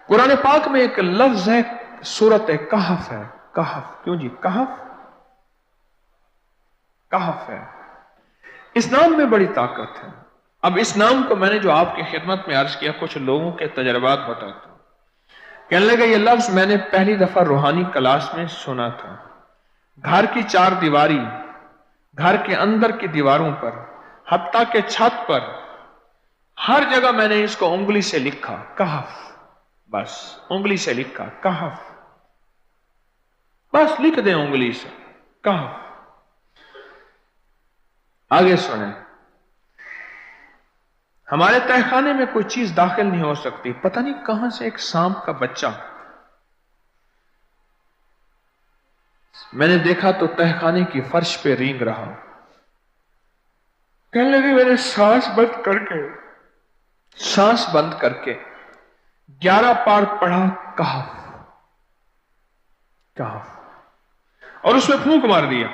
कुरान पाक में एक लफ्ज है, सूरत कहफ है। कहफ, क्यों जी? कहफ, कहफ है। इस नाम में बड़ी ताकत है। अब इस नाम को मैंने जो आपकी खिदमत में अर्ज किया, कुछ लोगों के तजर्बात बताता हूं। कहने लगे ये लफ्ज मैंने पहली दफा रूहानी क्लास में सुना था। घर की चार दीवारी, घर के अंदर की दीवारों पर, हत्ता के छत पर, हर जगह मैंने इसको उंगली से लिखा, कहफ। बस उंगली से लिखा, कहफ। बस लिख दे उंगली से, कहफ। आगे सुने, हमारे तहखाने में कोई चीज दाखिल नहीं हो सकती। पता नहीं कहां से एक सांप का बच्चा मैंने देखा तो तहखाने की फर्श पे रेंग रहा। कहने लगे मैंने सांस बंद करके 11 पार पढ़ा, कहफ कहफ, और उसमें फूंक मार दिया।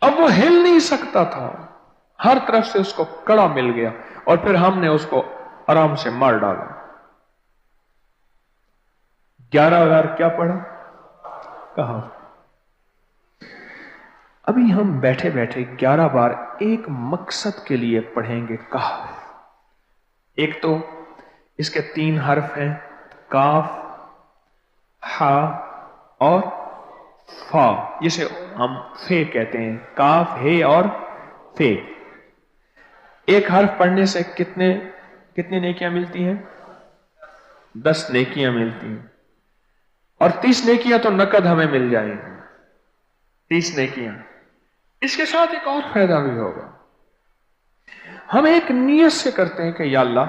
अब वो हिल नहीं सकता था, हर तरफ से उसको कड़ा मिल गया, और फिर हमने उसको आराम से मार डाला। 11 बार क्या पढ़ा? कहफ। अभी हम बैठे बैठे 11 बार एक मकसद के लिए पढ़ेंगे, कहफ। एक तो इसके 3 हर्फ हैं, काफ, हा और फा, जिसे हम फे कहते हैं। काफ, हे और फे। एक हर्फ पढ़ने से कितनी नेकियां मिलती हैं? 10 नेकियां मिलती हैं, और 30 नेकियां तो नकद हमें मिल जाएंगी। 30 नेकियां। इसके साथ एक और फायदा भी होगा। हम एक नियत से करते हैं कि या अल्लाह,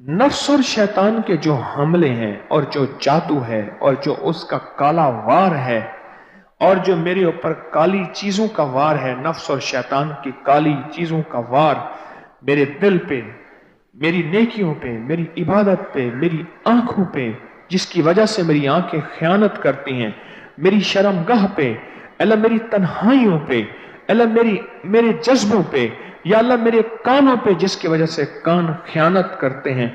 नफ्स और शैतान के जो हमले हैं, और जो जादू है, और जो उसका काला वार है, और जो मेरे ऊपर काली चीजों का वार है, नफ्स और शैतान की काली चीजों का वार मेरे दिल पे, मेरी नेकियों पे, मेरी इबादत पे, मेरी आंखों पे, जिसकी वजह से मेरी आंखें खयानत करती हैं, मेरी शर्मगाह पे, अल्लाह मेरी तन्हाइयों पे, अल्लाह मेरे जज्बों पे, या अल्लाह मेरे कानों पे, जिसकी वजह से कान खयानत करते हैं,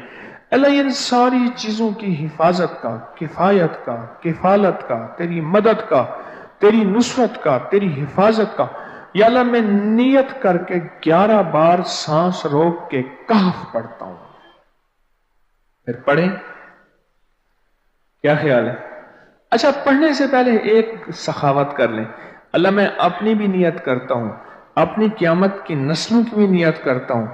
अल्लाह इन सारी चीजों की हिफाजत का, किफायत का, किफालत का, तेरी मदद का, तेरी नुसरत का, तेरी हिफाजत का, या अल्लाह मैं नियत करके 11 बार सांस रोक के कहफ पढ़ता हूं। फिर पढ़े, क्या ख्याल है? अच्छा, पढ़ने से पहले एक सखावत कर लें। अल्लाह मैं अपनी भी नियत करता हूं, अपनी क़यामत की नस्लों की भी नियत करता हूं,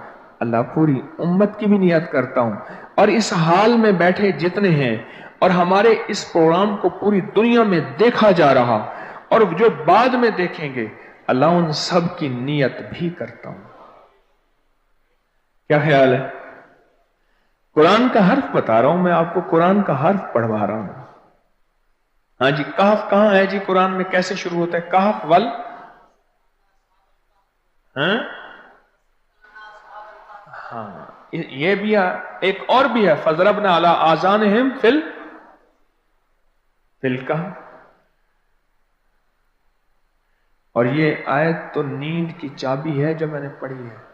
अल्लाह पूरी उम्मत की भी नियत करता हूं, और इस हाल में बैठे जितने हैं, और हमारे इस प्रोग्राम को पूरी दुनिया में देखा जा रहा, और जो बाद में देखेंगे, अल्लाह उन सब की नियत भी करता हूं। क्या ख्याल है? कुरान का हर्फ बता रहा हूं मैं आपको, कुरान का हर्फ पढ़वा रहा हूं। हाँ जी, कहफ कहां है जी? कुरान में कैसे शुरू होता है? कहफ वल, हाँ, ये भी है। एक और भी है, फजरबना अला आज़ानिहिम फिल कहफ। और ये आयत तो नींद की चाबी है जो मैंने पढ़ी है।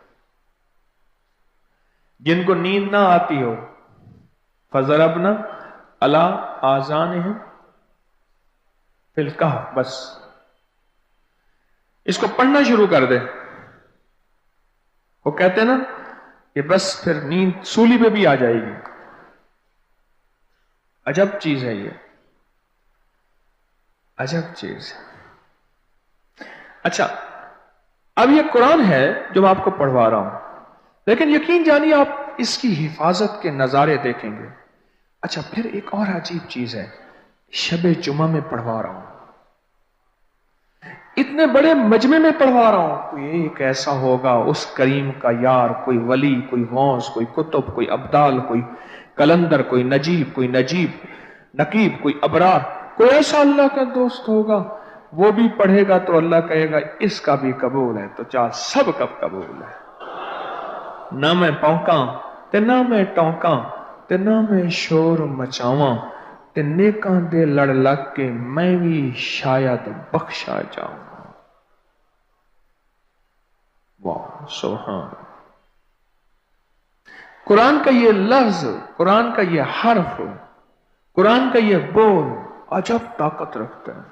जिनको नींद ना आती हो, फजरबना अला आज़ानिहिम फिल कहफ, बस इसको पढ़ना शुरू कर दे। वो कहते हैं ना कि बस फिर नींद सूली पे भी आ जाएगी। अजब चीज है ये, अजब चीज। अच्छा, अब ये कुरान है जो मैं आपको पढ़वा रहा हूं, लेकिन यकीन जानिए आप इसकी हिफाजत के नजारे देखेंगे। अच्छा, फिर एक और अजीब चीज है, शबे जुमा में पढ़वा रहा हूं, इतने बड़े मजमे में पढ़वा रहा हूं। कोई एक ऐसा होगा उस करीम का यार, कोई वली, कोई गौस, कोई कुतुब, कोई अब्दाल, कोई कलंदर, कोई नजीब, नकीब, कोई अबरार, कोई ऐसा अल्लाह का दोस्त होगा, वो भी पढ़ेगा तो अल्लाह कहेगा इसका भी कबूल है। तो चाह सब कब कबूल है। ना मैं पौंका ते ना मैं टौंका ते ना मैं शोर मचावा ते नेकां दे लड़ लग के मैं भी शायद बख्शा जाऊं। वाह सुभान। कुरान का ये लफ्ज, कुरान का ये हर्फ कुरान का यह बोल अजब ताकत रखता है,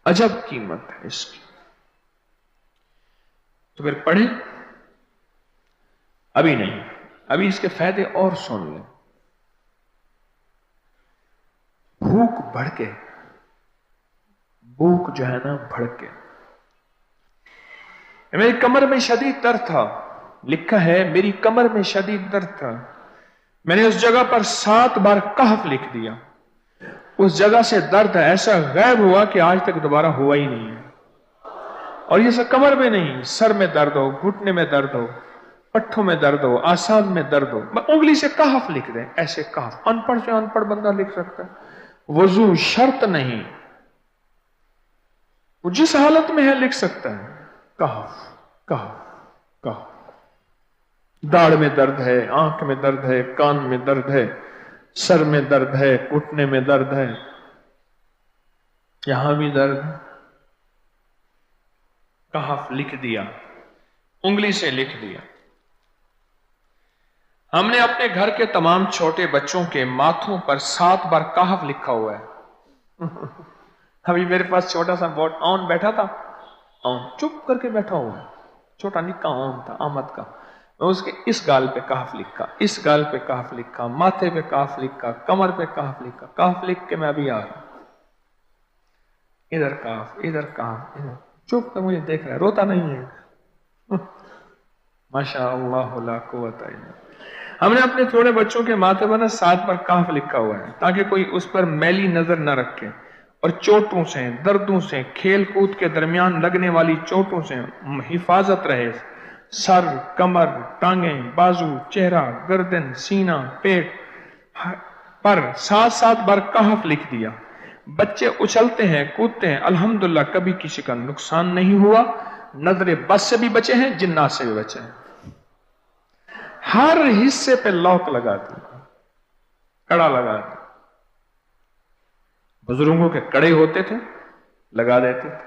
अजब कीमत है इसकी। तो फिर पढ़ें? अभी नहीं, अभी इसके फायदे और सुन लें। भूख भड़के, भूख जो है ना भड़के। मेरी कमर में शदीद दर्द था, लिखा है मेरी कमर में शदीद दर्द था, मैंने उस जगह पर 7 बार कहफ लिख दिया। उस जगह से दर्द ऐसा गायब हुआ कि आज तक दोबारा हुआ ही नहीं है। और ये सब कमर में नहीं, सर में दर्द हो, घुटने में दर्द हो, पट्ठों में दर्द हो, आसान में दर्द हो, उंगली से कहफ लिख दें, ऐसे कहफ। अनपढ़ से अनपढ़ बंदा लिख सकता है। वजू शर्त नहीं, वो जिस हालत में है लिख सकता है। कहफ कहफ कहफ। दाढ़ में दर्द है, आंख में दर्द है, कान में दर्द है, सर में दर्द है, घुटने में दर्द है, यहां भी दर्द है, कहफ लिख दिया, उंगली से लिख दिया। हमने अपने घर के तमाम छोटे बच्चों के माथों पर 7 बार कहफ लिखा हुआ है। अभी मेरे पास छोटा सा बोट ऑन बैठा था, ऑन चुप करके बैठा हुआ है, छोटा निक्का ऑन था आमद का। मैं उसके इस गाल पे कहफ लिखा, इस गाल पे कहफ लिखा, माथे पे कहफ लिखा, कमर पे कहफ लिखा, कहफ लिख के मैं अभी आ रहा हूं। इधर कहफ, इधर कहफ, इधर चुप कर मुझे देख रहा है, रोता नहीं है। माशा अल्लाह ला कुव्वता इल्ला। हमने अपने थोड़े बच्चों के माथे पर 7 बार कहफ लिखा हुआ है ताकि कोई उस पर मैली नजर न रखे और चोटों से, दर्दों से, खेल कूद के दरमियान लगने वाली चोटों से हिफाजत रहे। सर, कमर, टांगें, बाजू, चेहरा, गर्दन, सीना, पेट पर 7-7 बार कहफ लिख दिया। बच्चे उछलते हैं, कूदते हैं, अल्हम्दुलिल्लाह कभी किसी का नुकसान नहीं हुआ। नजरे बस से भी बचे हैं, जिन्नात से भी बचे हैं। हर हिस्से पे लॉक लगा दिया, कड़ा लगा दिया। बुजुर्गों के कड़े होते थे, लगा देते थे।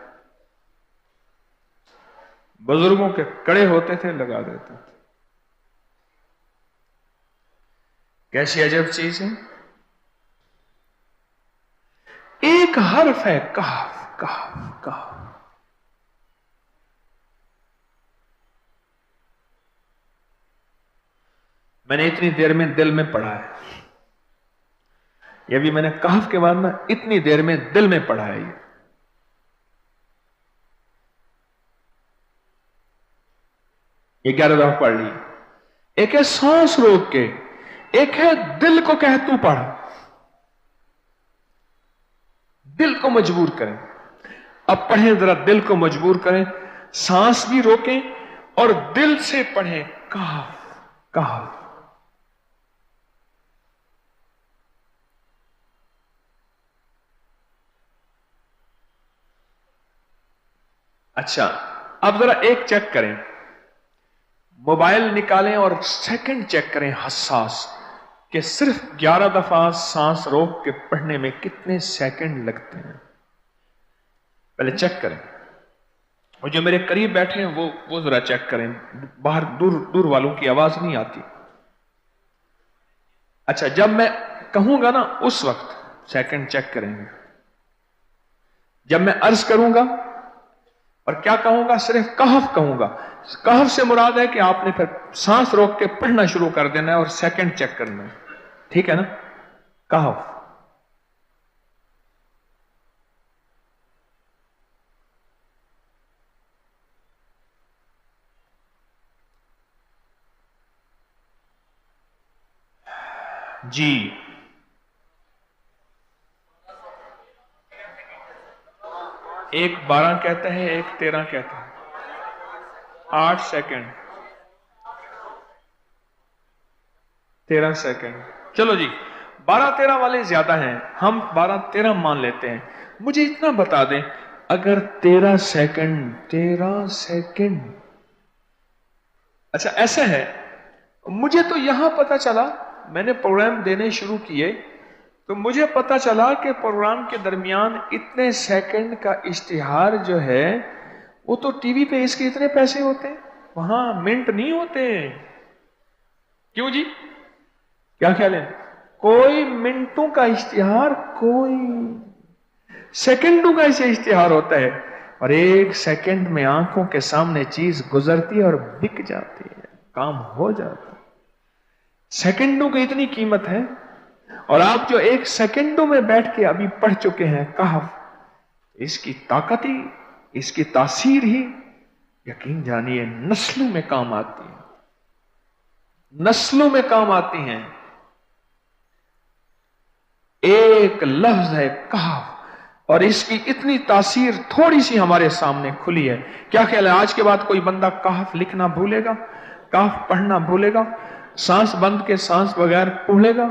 बुजुर्गों के कड़े होते थे, लगा देते थे। कैसी अजब चीज है। एक हर्फ है कहफ कहफ कहफ। मैंने इतनी देर में दिल में पढ़ा है, ये भी मैंने कहफ के बाद ना इतनी देर में दिल में पढ़ा है। ये 11 दफा पढ़ ली। एक है सांस रोक के, एक है दिल को कह तू पढ़। दिल को मजबूर करें। अब पढ़ें, जरा दिल को मजबूर करें, सांस भी रोकें और दिल से पढ़ें। कहफ कहफ। अच्छा, अब जरा एक चेक करें, मोबाइल निकालें और सेकंड चेक करें हसास कि सिर्फ 11 दफा सांस रोक के पढ़ने में कितने सेकंड लगते हैं। पहले चेक करें। और जो मेरे करीब बैठे हैं वो जरा चेक करें, बाहर दूर वालों की आवाज नहीं आती। अच्छा, जब मैं कहूंगा ना उस वक्त सेकंड चेक करेंगे। जब मैं अर्ज करूंगा और क्या कहूंगा, सिर्फ कहफ कहूंगा। कहफ से मुराद है कि आपने फिर सांस रोक के पढ़ना शुरू कर देना है और सेकंड चेक करना है। ठीक है ना? कहफ। जी, एक 12 कहता है, एक 13 कहता है। 8 सेकंड, 13 सेकंड। चलो जी, 12-13 वाले ज्यादा हैं, हम 12-13 मान लेते हैं। मुझे इतना बता दें, अगर 13 सेकंड, अच्छा ऐसा है, मुझे तो यहां पता चला, मैंने प्रोग्राम देने शुरू किए तो मुझे पता चला कि प्रोग्राम के दरमियान इतने सेकंड का इश्तिहार जो है वो तो टीवी पे इसके इतने पैसे होते हैं, वहां मिनट नहीं होते। क्यों जी, क्या ख्याल है? कोई मिनटों का इश्तिहार, कोई सेकंडों का इसे इश्तिहार होता है, और एक सेकंड में आंखों के सामने चीज गुजरती है और बिक जाती है, काम हो जाता है। सेकंडों की इतनी कीमत है। और आप जो एक सेकंडों में बैठ के अभी पढ़ चुके हैं कहफ, इसकी ताकत ही, इसकी तासीर ही यकीन जानिए नस्लों में काम आती है, नस्लों में काम आती हैं। एक लफ्ज है कहफ, और इसकी इतनी तासीर थोड़ी सी हमारे सामने खुली है। क्या ख्याल है आज के बाद कोई बंदा कहफ लिखना भूलेगा, कहफ पढ़ना भूलेगा, सांस बंद के सांस बगैर पढ़ेगा?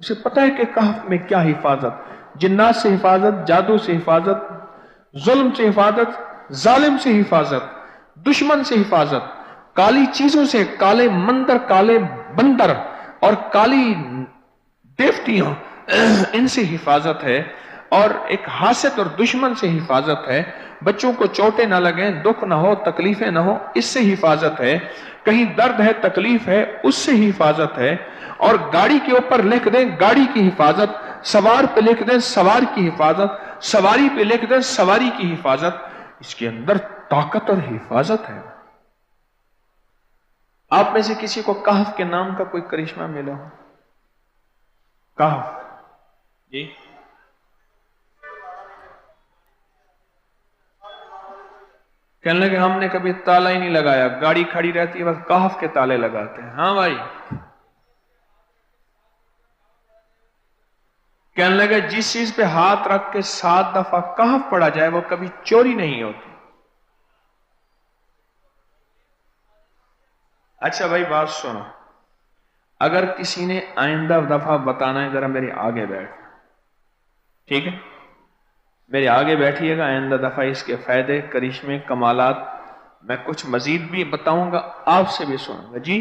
उसे पता है कि कहफ में क्या हिफाजत, जिन्नात से हिफाजत, जादू से हिफाजत, जुल्म से हिफाजत, जालिम से हिफाजत, दुश्मन से हिफाजत, काली चीजों से, काले मंदिर, काले बंदर और काली देवतियों, इनसे हिफाजत है। और एक हासिद और दुश्मन से हिफाजत है। बच्चों को चोटें ना लगे, दुख ना हो, तकलीफें ना हो, इससे हिफाजत है। कहीं दर्द है, तकलीफ है, उससे हिफाजत है। और गाड़ी के ऊपर लिख दें गाड़ी की हिफाजत, सवार पे लिख दें सवार की हिफाजत, सवारी पे लिख दें सवारी की हिफाजत। इसके अंदर ताकत और हिफाजत है। आप में से किसी को कहफ के नाम का कोई करिश्मा मिला हो? कहफ जी, कहने लगे हमने कभी ताला ही नहीं लगाया, गाड़ी खड़ी रहती है बस कहफ के ताले लगाते हैं। हाँ भाई, कहने लगे जिस चीज पे हाथ रख के 7 दफा कहफ पढ़ा जाए वो कभी चोरी नहीं होती। अच्छा भाई बात सुनो, अगर किसी ने आइंदा दफा बताना है, जरा मेरे आगे बैठ, ठीक है, मेरे आगे बैठिएगा। आइंदा दफा इसके फायदे, करिश्मे, कमालात मैं कुछ मजीद भी बताऊंगा, आपसे भी सुनूंगा। जी,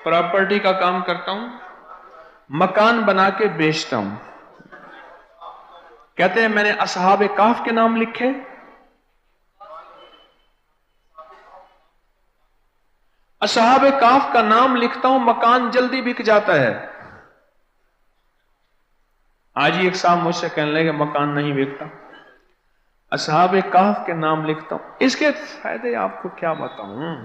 प्रॉपर्टी का काम करता हूं, मकान बना के बेचता हूं। कहते हैं मैंने असहाबे काफ के नाम लिखे, असहाबे काफ का नाम लिखता हूं, मकान जल्दी बिक जाता है। आज ही एक साहब मुझसे कहने लगे मकान नहीं बिकता, असहाबे काफ के नाम लिखता हूं। इसके फायदे आपको क्या बताऊं।